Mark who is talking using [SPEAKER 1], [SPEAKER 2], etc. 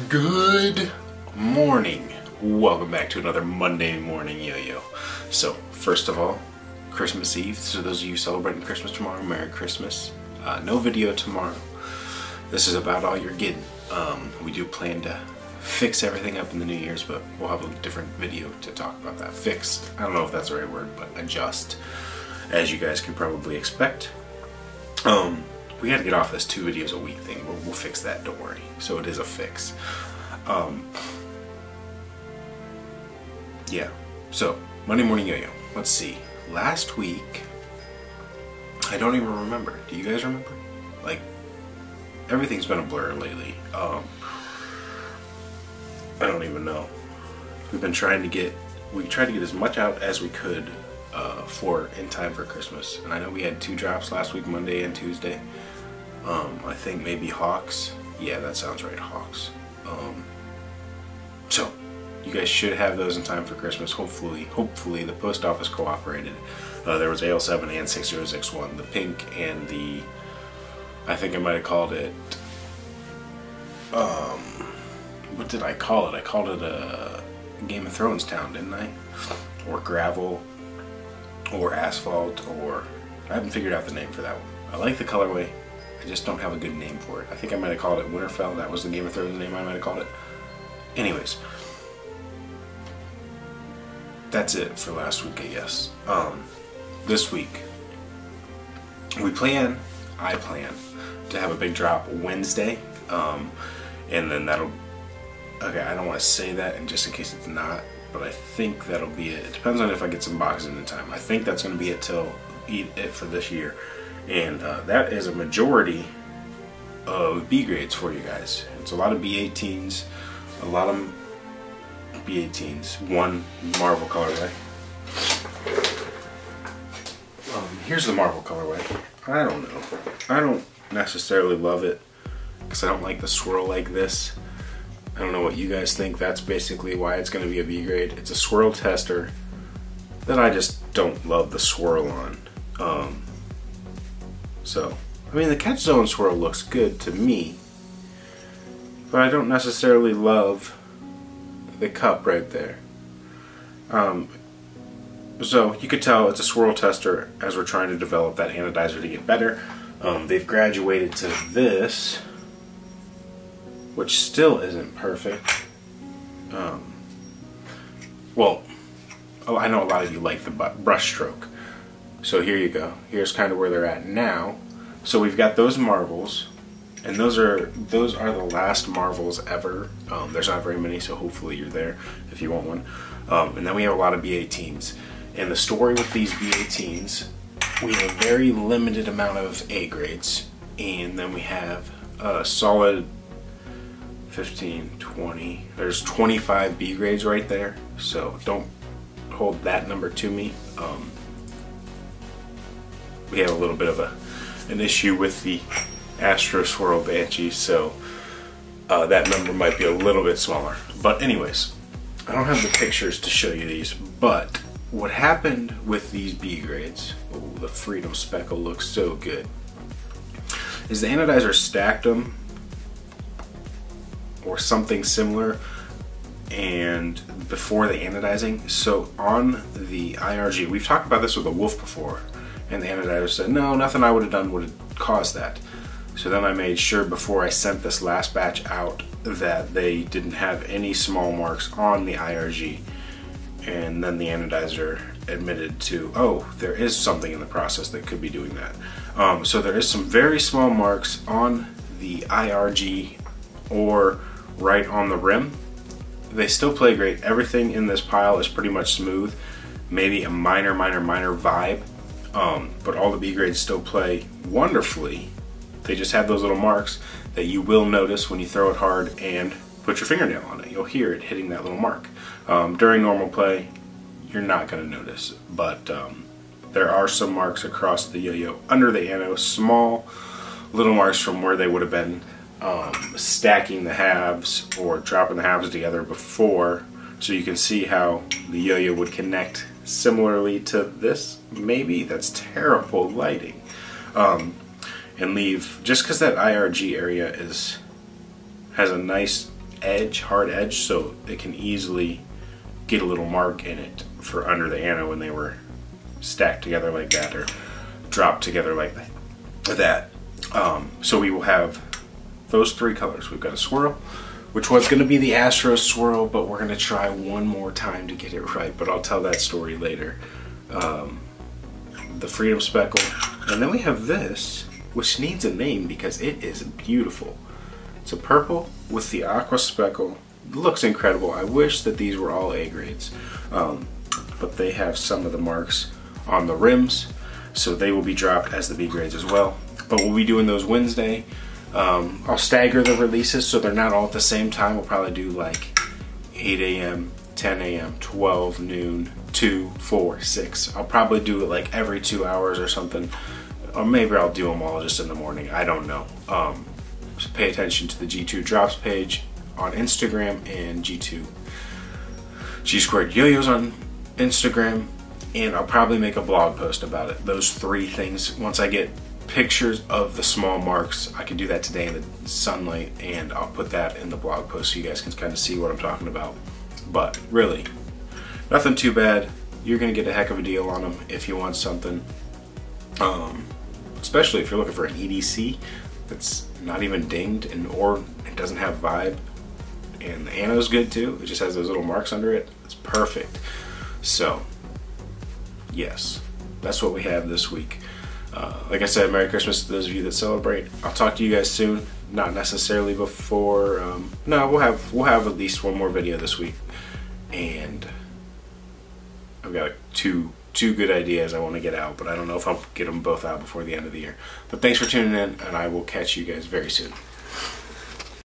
[SPEAKER 1] Good morning. Welcome back to another Monday morning yo-yo. So, first of all, Christmas Eve. So those of you celebrating Christmas tomorrow, Merry Christmas. No video tomorrow. This is about all you're getting. We do plan to fix everything up in the New Year's, but we'll have a different video to talk about that. Fix, I don't know if that's the right word, but adjust, as you guys can probably expect. We got to get off this 2 videos a week thing. We'll fix that, don't worry. So it is a fix. Yeah, so Monday morning yo-yo. Let's see. Last week, I don't even remember. Do you guys remember? Like, everything's been a blur lately. I don't even know. We tried to get as much out as we could in time for Christmas. And I know we had 2 drops last week, Monday and Tuesday. I think maybe Hawks. Yeah, that sounds right, Hawks. So you guys should have those in time for Christmas. Hopefully the post office cooperated. There was AL7 and 6061, the pink and the, I think I might have called it, what did I call it? I called it a Game of Thrones town, didn't I? Or gravel, or asphalt, or, I haven't figured out the name for that one. I like the colorway, I just don't have a good name for it. I think I might have called it Winterfell. That was the Game of Thrones name I might have called it. Anyways, that's it for last week, I guess. This week, I plan to have a big drop Wednesday, and then that'll, okay, I don't want to say that and just in case it's not, but I think that'll be it. It depends on if I get some boxes in time. I think that's going to be it for this year. And that is a majority of B grades for you guys. It's a lot of B18s, a lot of B18s, one Marvel colorway. Here's the Marvel colorway. I don't know. I don't necessarily love it because I don't like the swirl like this. I don't know what you guys think. That's basically why it's going to be a B grade. It's a swirl tester that I just don't love the swirl on. So, I mean, the catch zone swirl looks good to me, but I don't necessarily love the cup right there. So you could tell it's a swirl tester as we're trying to develop that anodizer to get better. They've graduated to this, which still isn't perfect. Well, I know a lot of you like the brush stroke. So here you go. Here's kind of where they're at now. So we've got those marbles, and those are the last marbles ever. There's not very many, so hopefully you're there if you want one. And then we have a lot of B18s. And the story with these B18s, we have a very limited amount of A grades, and then we have a solid 15, 20. There's 25 B grades right there. So don't hold that number to me. We have a little bit of an issue with the Astro Swirl Banshee, so that number might be a little bit smaller. But anyways, I don't have the pictures to show you these, but what happened with these B grades, oh, the Freedom Speckle looks so good, is the anodizer stacked them or something similar and before the anodizing. So on the IRG, we've talked about this with a Wolf before, and the anodizer said, no, nothing I would have done would have caused that. So then I made sure before I sent this last batch out that they didn't have any small marks on the IRG. And then the anodizer admitted to, oh, there is something in the process that could be doing that. So there is some very small marks on the IRG or right on the rim. They still play great. Everything in this pile is pretty much smooth. Maybe a minor vibe. But all the B grades still play wonderfully. They just have those little marks that you will notice when you throw it hard and put your fingernail on it. You'll hear it hitting that little mark. During normal play, you're not going to notice, but there are some marks across the yo-yo under the ano, small little marks from where they would have been stacking the halves or dropping the halves together before, so you can see how the yo-yo would connect similarly to this. Maybe that's terrible lighting. And leave, just because that IRG area has a nice edge, hard edge, so it can easily get a little mark in it for under the ano when they were stacked together like that or dropped together like that. So we will have those 3 colors. We've got a swirl, which was going to be the Astro swirl, but we're going to try one more time to get it right, but I'll tell that story later. The Freedom Speckle, and then we have this, which needs a name because it is beautiful. It's a purple with the aqua speckle. It looks incredible. I wish that these were all A grades, but they have some of the marks on the rims, so they will be dropped as the B grades as well. But we'll be doing those Wednesday. I'll stagger the releases so they're not all at the same time. We'll probably do like 8 a.m., 10 a.m., 12, noon, 2, 4, 6. I'll probably do it like every 2 hours or something. Or maybe I'll do them all just in the morning. I don't know. Just pay attention to the G2 Drops page on Instagram and G2 G Squared YoYos on Instagram. And I'll probably make a blog post about it. Those 3 things. Once I get pictures of the small marks, I can do that today in the sunlight, and I'll put that in the blog post so you guys can kind of see what I'm talking about. But really, nothing too bad. You're gonna get a heck of a deal on them if you want something, especially if you're looking for an EDC that's not even dinged and or it doesn't have vibe, and the ano's good too. It just has those little marks under it. It's perfect. So yes, that's what we have this week. Like I said, Merry Christmas to those of you that celebrate. I'll talk to you guys soon. Not necessarily before. No, we'll have at least one more video this week, and I've got two good ideas I want to get out, but I don't know if I'll get them both out before the end of the year. But thanks for tuning in, and I will catch you guys very soon.